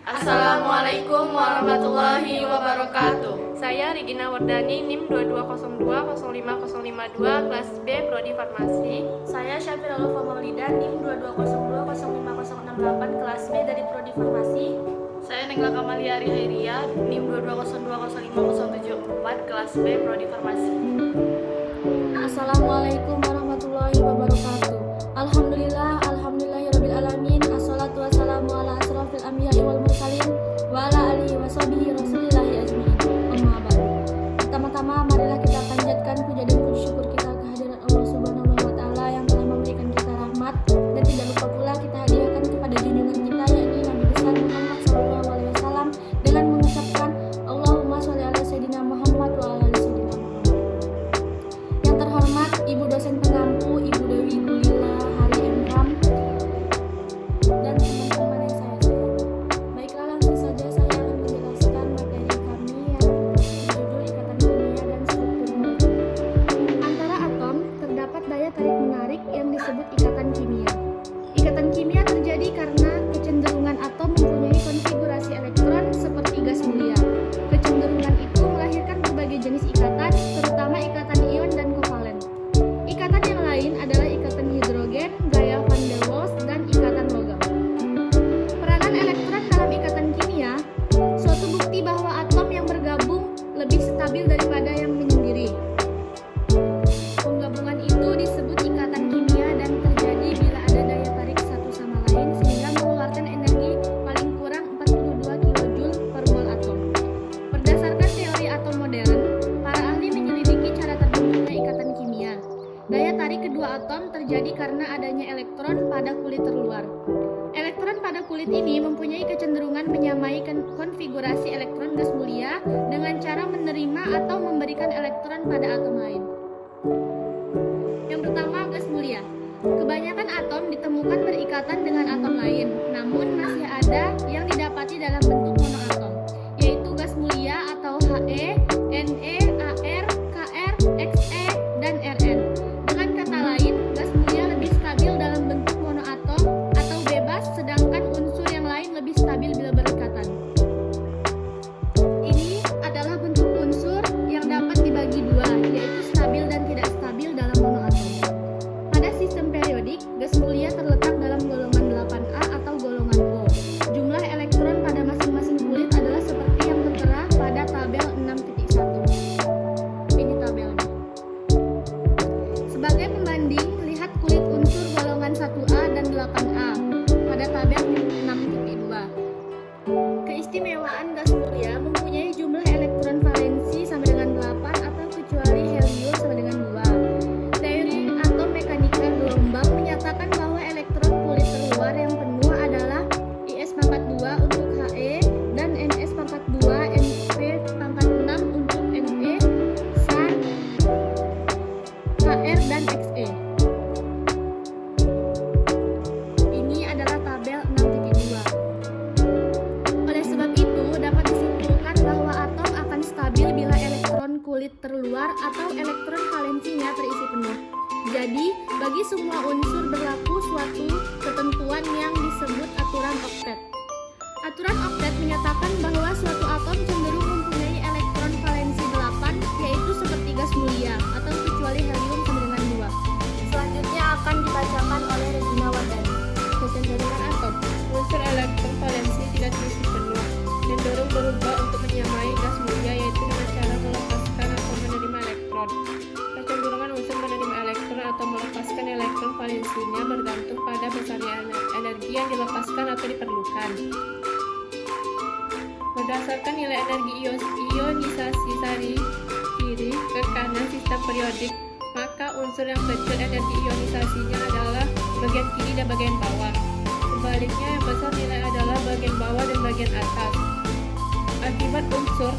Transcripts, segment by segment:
Assalamualaikum warahmatullahi wabarakatuh. Saya Regina Wardani, NIM 220205052, kelas B, Prodi Farmasi. Saya Syafira Lufa Maulida, NIM 220205068, kelas B dari Prodi Farmasi. Saya Nengla Kamalia Hairiyah, NIM 220205074, kelas B, Prodi Farmasi. Assalamualaikum warahmatullahi wabarakatuh. Alhamdulillahirabbil alamin. Assalatu wassalamu ala asrofil anbiya'i wal mursalin wa ala alihi washabihi rasulillahi ajmain. Amma ba'du. Pertama-tama marilah kita panjatkan puja dan puji syukur kita kehadirat Allah Subhanahu wa taala yang telah memberikan kita rahmat, dan tidak lupa pula kita hadiahkan kepada junjungan kita yakni Nabi besar Muhammad sallallahu alaihi wasallam dengan mengucapkan Allahumma sholli ala sayyidina Muhammad wa ala ali sayyidina Muhammad. Yang terhormat Ibu dosen pengampu Ibu Dewi Gulila Hari Emram dan teman-teman yang saya sayangi. Baiklah, langsung saja saya akan menjelaskan materi kami yang berjudul Ikatan Kimia dan Struktur Molekul. Antara atom terdapat daya tarik menarik yang disebut ikatan kimia. Ikatan kimia terjadi karena kecenderungan atom mempunyai konfigurasi elektron seperti gas mulia. Kecenderungan itu melahirkan berbagai jenis ikatan, terutama ikatan ion dan kovalen. Ikatan yang lain adalah ikatan hidrogen, gaya van der Waals, dan ikatan logam. Peranan elektron dalam ikatan kimia, suatu bukti bahwa atom yang bergabung lebih stabil daripada yang menyendiri. Penggabungan itu disebut ikatan kimia dan terjadi bila ada daya tarik satu sama lain sehingga mengeluarkan energi paling kurang 42 kJ per mol atom. Berdasarkan teori atom modern, para ahli menyelidiki cara terbentuknya ikatan kimia. Daya tarik kedua atom terjadi karena adanya elektron pada kulit terluar. Elektron pada kulit ini mempunyai kecenderungan menyamai konfigurasi elektron gas mulia dengan cara menerima atau memberikan elektron pada atom lain. Yang pertama, gas mulia. Kebanyakan atom ditemukan berikatan dengan atom lain, namun masih ada yang didapati dalam bentuk monoatom, yaitu gas mulia atau He, Ne, Ar, Kr, Xe, dan Rn. Dengan kata lain, gas mulia lebih stabil dalam bentuk monoatom atau bebas, sedangkan unsur yang lain lebih stabil bila berikatan. Ini adalah bentuk unsur yang dapat dibagi dua, yaitu stabil dan tidak stabil dalam monoatom. Pada sistem periodik, gas mulia terletak dalam golongan 8A atau golongan O. Jumlah elektron pada masing-masing kulit adalah seperti yang tertera pada tabel 6.1. Ini tabelnya. Sebagai pembanding, lihat kulit unsur golongan 1A dan 8A pada tabel 6.2. Keistimewaan gas mulia mempunyai jumlah elektron valensi sama dengan 8 atau kecuali helium sama dengan 2. Teori atom mekanika gelombang menyatakan bahwa elektron kulit terluar yang penuh adalah Is pangkat 2 untuk He dan Ns pangkat 2, Np pangkat 6 untuk Ne, Sa, Kr, dan Xe. Ini adalah tabel 6.2. Oleh sebab itu, dapat disimpulkan bahwa atom akan stabil bila elektron kulit terluar atau elektron valensinya terisi penuh. Jadi, bagi semua unsur berlaku suatu ketentuan yang disebut aturan oktet. Aturan oktet menyatakan bahwa suatu atom cenderung mempunyai elektron valensi 8, yaitu seperti gas mulia atau kecuali helium sama dengan 2. Selanjutnya akan dibacakan oleh Regina Wardani. Kecenderungan atom. Unsur elektron valensi tidak terisi penuh, cenderung berubah untuk menyamai gas mulia, yaitu dengan cara melepaskan atau menerima elektron. Kecenderungan unsur menerima elektron atau melepaskan elektron valensinya bergantung pada besarnya energi yang dilepaskan atau diperlukan. Berdasarkan nilai energi ionisasi sari kiri ke kanan sistem periodik, maka unsur yang kecil energi ionisasinya adalah bagian kiri dan bagian bawah. Sebaliknya, yang besar nilai adalah bagian bawah dan bagian atas. Akibat unsur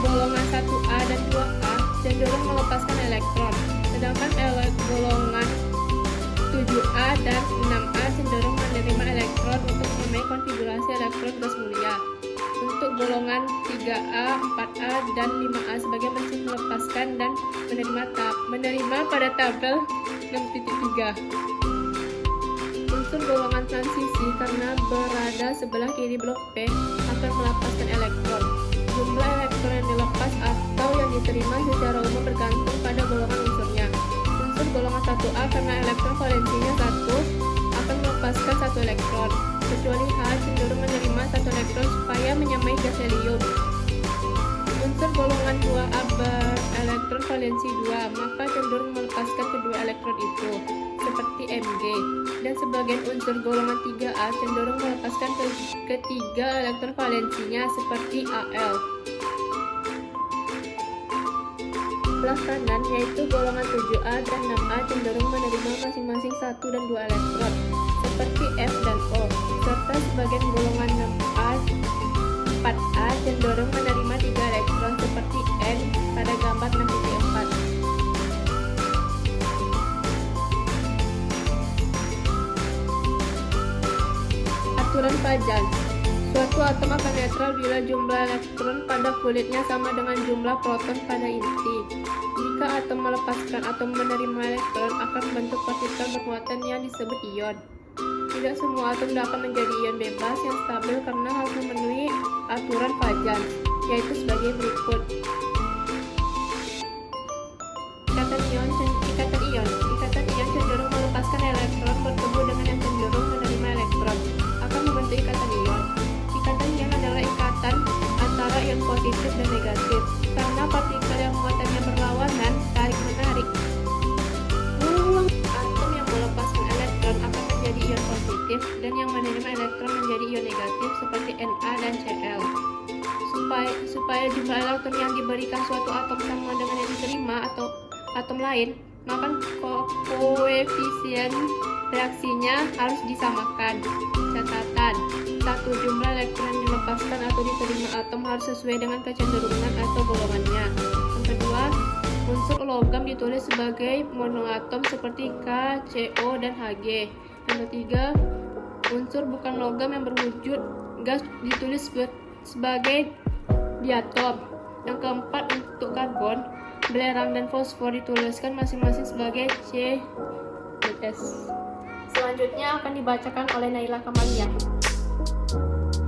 golongan 1A dan 2A cenderung melepaskan elektron, sedangkan golongan 7A dan 6A cenderung menerima elektron untuk menyamai konfigurasi elektron gas mulia. Untuk golongan 3A, 4A, dan 5A sebagai mesin melepaskan dan menerima pada tabel 6.3. Unsur golongan transisi karena berada sebelah kiri blok P akan akan melepaskan elektron. Jumlah elektron yang dilepas atau yang diterima secara umum bergantung pada golongan unsurnya. Unsur golongan 1A karena elektron valensinya 1 akan melepaskan 1 elektron, kecuali H cenderung menerima 1 elektron supaya menyamai gas helium. Unsur golongan 2A berelektron valensi 2 maka cenderung melepaskan kedua elektron itu, seperti Mg, dan sebagian unsur golongan 3A cenderung melepaskan ketiga elektron valensinya, seperti Al. Belah kanan, yaitu golongan 7A dan 6A cenderung menerima masing-masing 1 dan 2 elektron, seperti F dan O, serta sebagian golongan 6A 4A cenderung menerima 3 elektron, seperti N pada gambar 6.4. Aturan Pajan. Suatu atom akan netral bila jumlah elektron pada kulitnya sama dengan jumlah proton pada inti. Jika atom melepaskan atau menerima elektron, akan membentuk partikel bermuatan yang disebut ion. Tidak semua atom dapat menjadi ion bebas yang stabil karena harus memenuhi aturan Pajan, yaitu sebagai berikut. Ikatan ion cenderung melepaskan elektron bertemu dengan yang cenderung menerima elektron, akan membentuk ikatan ion. Ikatan ion adalah ikatan antara ion positif dan negatif. Karena partikel yang muatannya berlawanan, tarik-menarik, atom yang melepaskan elektron akan menjadi ion positif dan yang menerima elektron menjadi ion negatif, seperti Na dan Cl. Supaya jumlah elektron yang diberikan suatu atom sama dengan yang diterima atau atom lain, maka koefisien reaksinya harus disamakan. Catatan: satu, jumlah elektron yang dilepaskan atau diterima atom harus sesuai dengan kecenderungan atau golongannya. Yang kedua, unsur logam ditulis sebagai monoatom seperti K, CO, dan Hg. Yang ketiga, unsur bukan logam yang berwujud gas ditulis sebagai diatom. Yang keempat, untuk karbon, belerang, dan fosfor dituliskan masing-masing sebagai C dan S. Selanjutnya akan dibacakan oleh Naila Kamalia.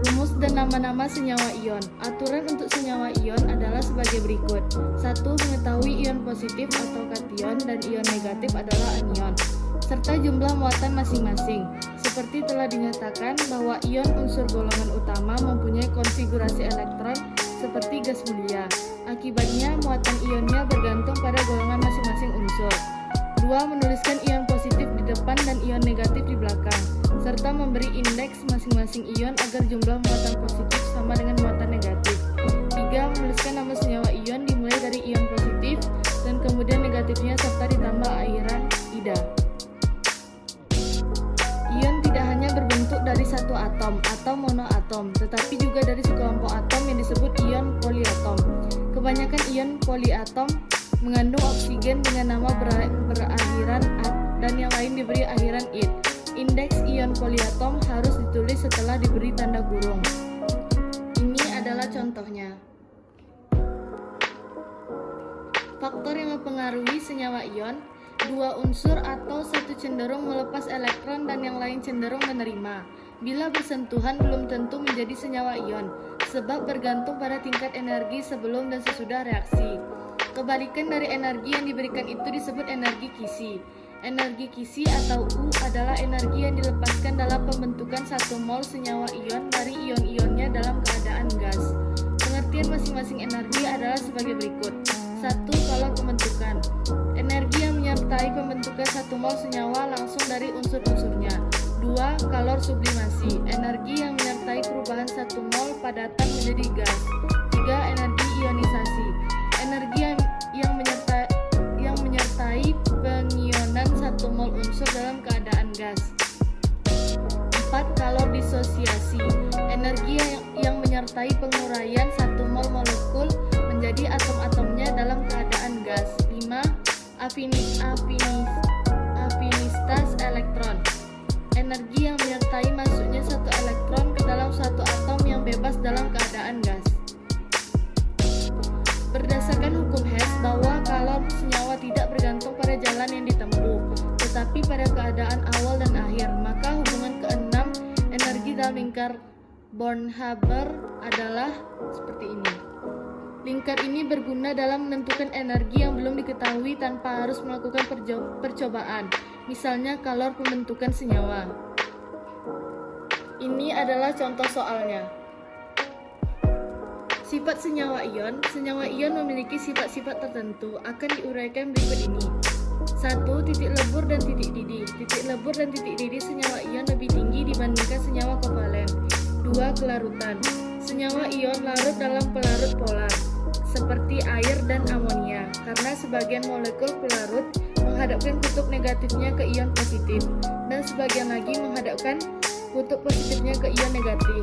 Rumus dan nama-nama senyawa ion. Aturan untuk senyawa ion adalah sebagai berikut. 1. Mengetahui ion positif atau kation dan ion negatif adalah anion, serta jumlah muatan masing-masing. Seperti telah dinyatakan bahwa ion unsur golongan utama mempunyai konfigurasi elektron seperti gas mulia. Akibatnya, muatan ionnya bergantung pada golongan masing-masing unsur. 2. Menuliskan ion positif di depan dan ion negatif di belakang, serta memberi indeks masing-masing ion agar jumlah muatan positif sama dengan muatan negatif. 3. Menuliskan nama senyawa ion dimulai dari ion positif dan kemudian negatifnya serta ditambah akhiran ida. Ion tidak hanya berbentuk dari satu atom atau monoatom, tetapi juga dari sekelompok atom yang disebut ion poliatom. Kebanyakan ion poliatom mengandung oksigen dengan nama berakhiran at dan yang lain diberi akhiran id. Indeks ion poliatom harus ditulis setelah diberi tanda kurung. Ini adalah contohnya. Faktor yang mempengaruhi senyawa ion: 2 unsur atau satu cenderung melepas elektron dan yang lain cenderung menerima. Bila bersentuhan belum tentu menjadi senyawa ion, sebab bergantung pada tingkat energi sebelum dan sesudah reaksi. Kebalikan dari energi yang diberikan itu disebut energi kisi. Energi kisi atau U adalah energi yang dilepaskan dalam pembentukan 1 mol senyawa ion dari ion-ionnya dalam keadaan gas. Pengertian masing-masing energi adalah sebagai berikut. 1. Kalor pembentukan. Energi yang menyertai pembentukan 1 mol senyawa langsung dari unsur-unsurnya. 2. Kalor sublimasi. Energi yang menyertai perubahan 1 mol padatan menjadi gas. 3. Energi ionisasi. Energi yang menyertai pengionan 1 mol unsur dalam keadaan gas. 4. Kalor disosiasi. Energi yang menyertai penguraian 1 mol molekul menjadi atom-atomnya dalam keadaan gas. 5. Afinitas elektron. Energi yang menyertai masuknya 1 elektron ke dalam suatu atom yang bebas dalam keadaan gas. Berdasarkan hukum Hess bahwa kalor senyawa tidak bergantung pada jalan yang ditempuh, tetapi pada keadaan awal dan akhir, maka hubungan keenam energi dalam Born-Haber adalah seperti ini. Lingkar ini berguna dalam menentukan energi yang belum diketahui tanpa harus melakukan percobaan, misalnya kalor pembentukan senyawa. Ini adalah contoh soalnya. Sifat senyawa ion memiliki sifat-sifat tertentu akan diuraikan berikut ini. 1. Titik lebur dan titik didih. Titik lebur dan titik didih senyawa ion lebih tinggi dibandingkan senyawa kovalen. 2. Kelarutan. Senyawa ion larut dalam pelarut polar, seperti air dan amonia, karena sebagian molekul pelarut menghadapkan kutub negatifnya ke ion positif, dan sebagian lagi menghadapkan kutub positifnya ke ion negatif.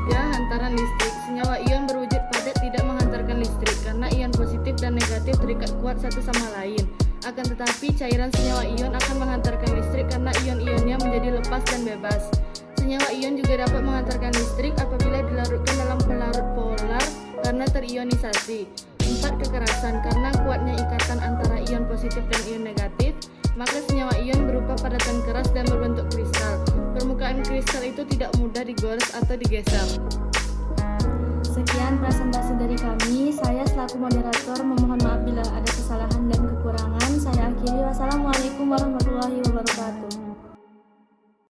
3. Hantaran listrik. Senyawa ion berwujud padat tidak menghantarkan listrik, karena ion positif dan negatif terikat kuat satu sama lain. Akan tetapi, cairan senyawa ion akan menghantarkan listrik karena ion-ionnya menjadi lepas dan bebas. Senyawa ion juga dapat menghantarkan listrik apabila dilarutkan dalam pelarut polar karena terionisasi. 4. Kekerasan. Karena kuatnya ikatan antara ion positif dan ion negatif, maka senyawa ion berupa padatan keras dan berbentuk kristal. Permukaan kristal itu tidak mudah digores atau digeser. Sekian presentasi dari kami. Saya selaku moderator memohon maaf bila ada kesalahan dan kekurangan. Saya akhiri. Wassalamualaikum warahmatullahi wabarakatuh.